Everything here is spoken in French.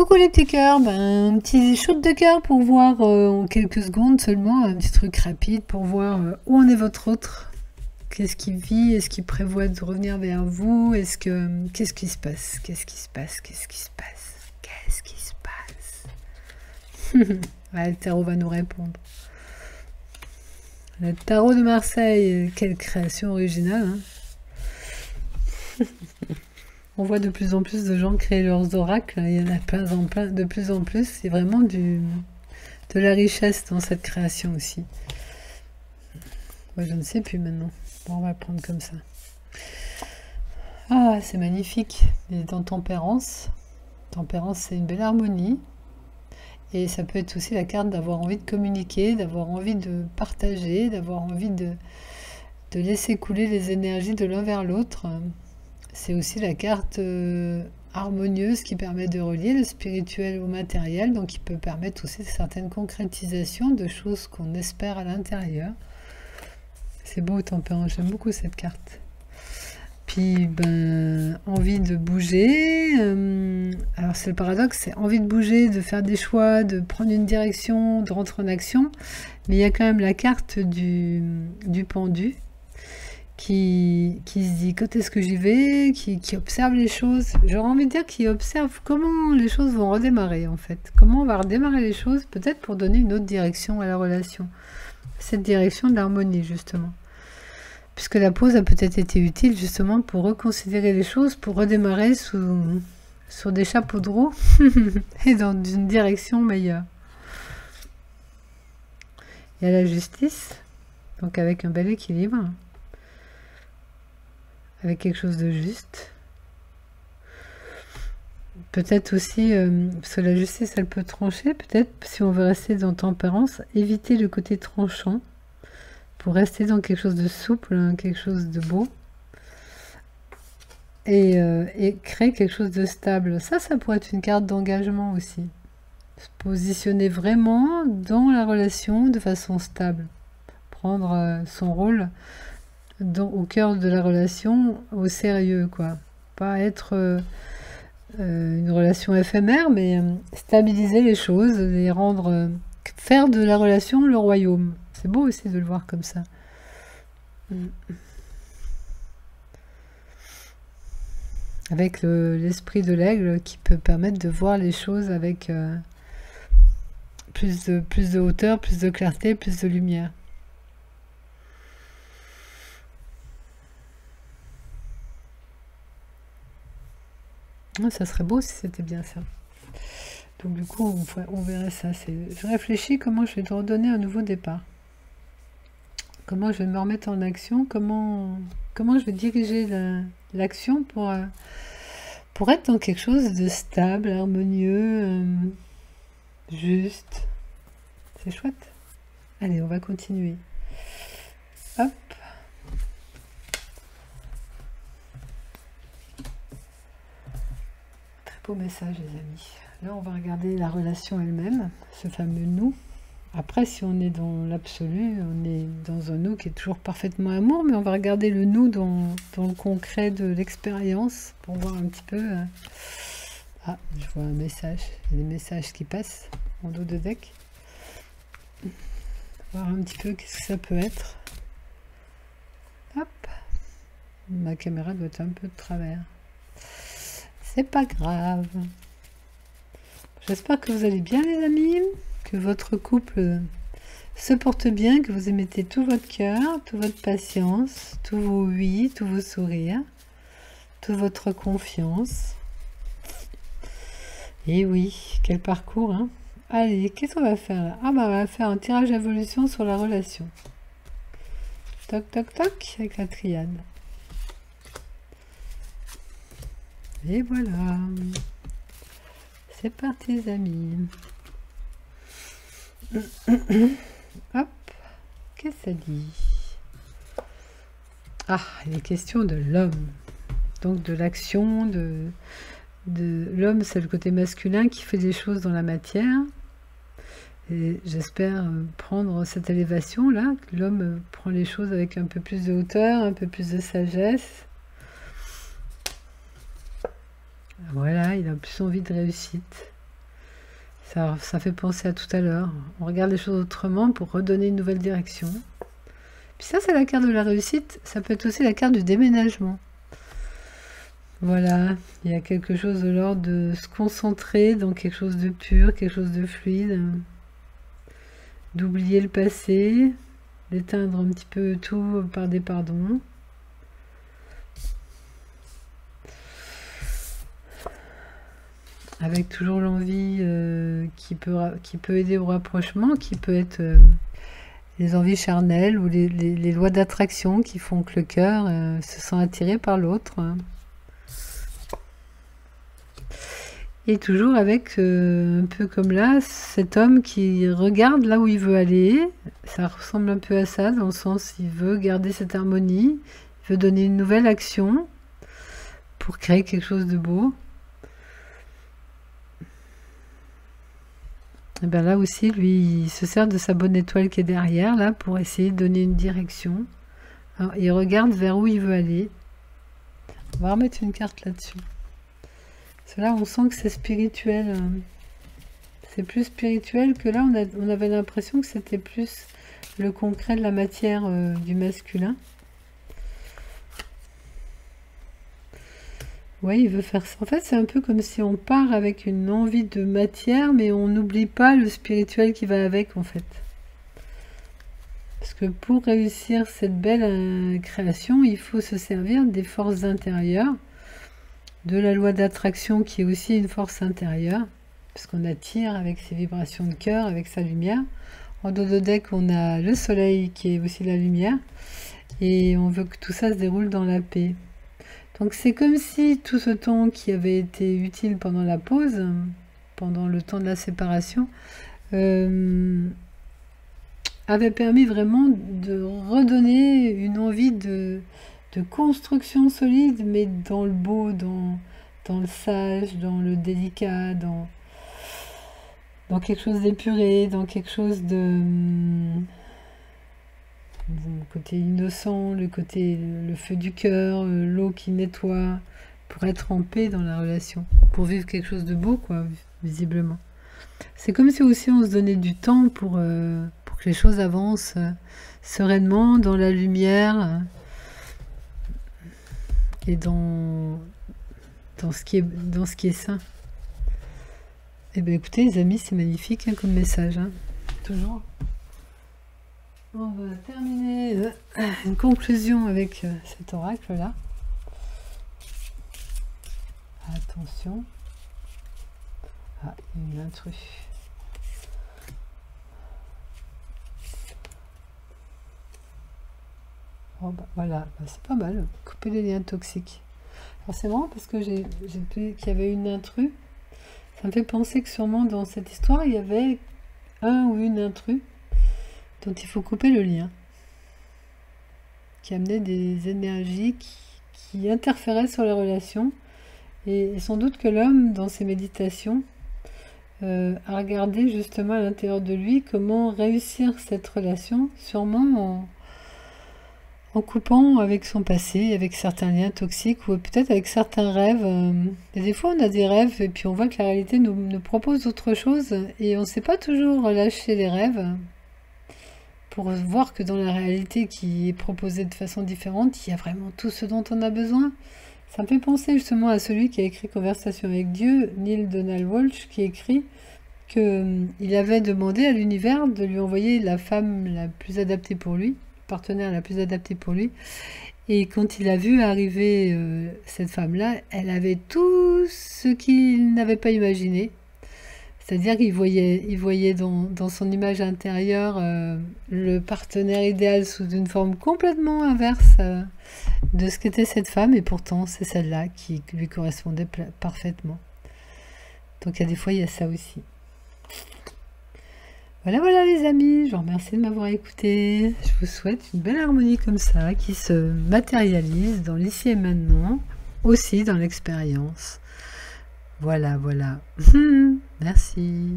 Coucou les petits cœurs, un petit shoot de cœur pour voir en quelques secondes seulement, un petit truc rapide pour voir où en est votre autre. Qu'est-ce qu'il vit? Est-ce qu'il prévoit de revenir vers vous? Qu'est-ce qui se passe? Qu'est-ce qui se passe? Qu'est-ce qui se passe? Qu'est-ce qui se passe? Ouais, le tarot va nous répondre. Le tarot de Marseille, quelle création originale, hein. On voit de plus en plus de gens créer leurs oracles. Il y en a de plus en plus. C'est vraiment de la richesse dans cette création aussi. Moi, je ne sais plus maintenant. Bon, on va prendre comme ça. Ah, c'est magnifique. Il est dans Tempérance. Tempérance, c'est une belle harmonie. Et ça peut être aussi la carte d'avoir envie de communiquer, d'avoir envie de partager, d'avoir envie de laisser couler les énergies de l'un vers l'autre. C'est aussi la carte harmonieuse qui permet de relier le spirituel au matériel, donc qui peut permettre aussi certaines concrétisations de choses qu'on espère à l'intérieur. C'est beau, Tempérance, j'aime beaucoup cette carte. Puis, envie de bouger. Alors, c'est le paradoxe, c'est envie de bouger, de faire des choix, de prendre une direction, de rentrer en action. Mais il y a quand même la carte du pendu. Qui se dit quand est-ce que j'y vais, qui observe les choses. J'aurais envie de dire qui observe comment les choses vont redémarrer en fait. Comment on va redémarrer les choses, peut-être pour donner une autre direction à la relation. Cette direction de l'harmonie justement. Puisque la pause a peut-être été utile justement pour reconsidérer les choses, pour redémarrer sur des chapeaux de roue et dans une direction meilleure. Il y a la justice, donc avec un bel équilibre. Avec quelque chose de juste. Peut-être aussi, parce que la justice, elle peut trancher, peut-être, si on veut rester dans Tempérance, éviter le côté tranchant, pour rester dans quelque chose de souple, hein, quelque chose de beau, et créer quelque chose de stable. Ça pourrait être une carte d'engagement aussi. Se positionner vraiment dans la relation de façon stable. Prendre son rôle au cœur de la relation au sérieux, quoi. Pas être une relation éphémère, mais stabiliser les choses, les rendre, faire de la relation le royaume. C'est beau aussi de le voir comme ça. Avec l'esprit de l'aigle qui peut permettre de voir les choses avec plus de hauteur, plus de clarté, plus de lumière. Ça serait beau si c'était bien ça. Donc du coup, on verrait ça. Je réfléchis comment je vais redonner un nouveau départ. Comment je vais me remettre en action. Comment je vais diriger l'action pour être dans quelque chose de stable, harmonieux, juste. C'est chouette. Allez, on va continuer. Hop. Beau message les amis. Là on va regarder la relation elle-même, ce fameux nous. Après si on est dans l'absolu, on est dans un nous qui est toujours parfaitement amour, mais on va regarder le nous dans le concret de l'expérience pour voir un petit peu. Ah, je vois un message, il y a des messages qui passent en dos de deck. Voir un petit peu qu'est-ce que ça peut être. Hop, ma caméra doit être un peu de travers. C'est pas grave. J'espère que vous allez bien les amis, que votre couple se porte bien, que vous émettez tout votre cœur, toute votre patience, tous vos oui, tous vos sourires, toute votre confiance. Et oui, quel parcours, hein. Allez, qu'est-ce qu'on va faire là? Ah bah on va faire un tirage d'évolution sur la relation. Toc toc toc avec la triade. Et voilà, c'est parti les amis. Hop, qu'est-ce que ça dit? Ah, il est question de l'homme, donc de l'action, de l'homme, c'est le côté masculin qui fait des choses dans la matière. Et j'espère prendre cette élévation là, que l'homme prend les choses avec un peu plus de hauteur, un peu plus de sagesse. Voilà, il a plus envie de réussite. Ça fait penser à tout à l'heure. On regarde les choses autrement pour redonner une nouvelle direction. Puis ça, c'est la carte de la réussite. Ça peut être aussi la carte du déménagement. Voilà, il y a quelque chose de l'ordre de se concentrer dans quelque chose de pur, quelque chose de fluide. D'oublier le passé, d'éteindre un petit peu tout par des pardons. Avec toujours l'envie qui peut aider au rapprochement, qui peut être les envies charnelles ou les lois d'attraction qui font que le cœur se sent attiré par l'autre. Et toujours avec, un peu comme là, cet homme qui regarde là où il veut aller. Ça ressemble un peu à ça, dans le sens il veut garder cette harmonie, il veut donner une nouvelle action pour créer quelque chose de beau. Et bien là aussi, lui, il se sert de sa bonne étoile qui est derrière, là, pour essayer de donner une direction. Alors, il regarde vers où il veut aller. On va remettre une carte là-dessus. Parce que là, on sent que c'est spirituel. C'est plus spirituel que là, on avait l'impression que c'était plus le concret de la matière du masculin. Oui, il veut faire ça. En fait, c'est un peu comme si on part avec une envie de matière, mais on n'oublie pas le spirituel qui va avec, en fait. Parce que pour réussir cette belle création, il faut se servir des forces intérieures, de la loi d'attraction qui est aussi une force intérieure, parce qu'on attire avec ses vibrations de cœur, avec sa lumière. En dos de deck, on a le soleil qui est aussi la lumière, et on veut que tout ça se déroule dans la paix. Donc c'est comme si tout ce temps qui avait été utile pendant la pause, pendant le temps de la séparation, avait permis vraiment de redonner une envie de construction solide, mais dans le beau, dans le sage, dans le délicat, dans quelque chose d'épuré, dans quelque chose de... le côté innocent, le feu du cœur, l'eau qui nettoie, pour être en paix dans la relation, pour vivre quelque chose de beau, quoi, visiblement. C'est comme si aussi on se donnait du temps pour que les choses avancent sereinement, dans la lumière, et dans ce qui est sain. Eh bien écoutez les amis, c'est magnifique hein, comme message, hein. Toujours. On va terminer une conclusion avec cet oracle là. Attention. Ah, il y a une intrus. Oh, bah, voilà, bah, c'est pas mal. Couper les liens toxiques. Alors c'est marrant parce que j'ai vu qu'il y avait une intrus. Ça me fait penser que sûrement dans cette histoire, il y avait un ou une intrus dont il faut couper le lien, qui amenait des énergies qui interféraient sur les relations. Et sans doute que l'homme, dans ses méditations, a regardé justement à l'intérieur de lui comment réussir cette relation, sûrement en coupant avec son passé, avec certains liens toxiques, ou peut-être avec certains rêves. Et des fois, on a des rêves, et puis on voit que la réalité nous propose autre chose, et on ne sait pas toujours lâcher les rêves, pour voir que dans la réalité qui est proposée de façon différente, il y a vraiment tout ce dont on a besoin. Ça me fait penser justement à celui qui a écrit Conversation avec Dieu, Neale Donald Walsch, qui écrit qu'il avait demandé à l'univers de lui envoyer la femme la plus adaptée pour lui, partenaire la plus adaptée pour lui. Et quand il a vu arriver cette femme-là, elle avait tout ce qu'il n'avait pas imaginé. C'est-à-dire qu'il voyait dans son image intérieure le partenaire idéal sous une forme complètement inverse de ce qu'était cette femme, et pourtant c'est celle-là qui lui correspondait parfaitement. Donc il y a des fois, il y a ça aussi. Voilà les amis, je vous remercie de m'avoir écouté. Je vous souhaite une belle harmonie comme ça, qui se matérialise dans l'ici et maintenant, aussi dans l'expérience. Voilà. Merci.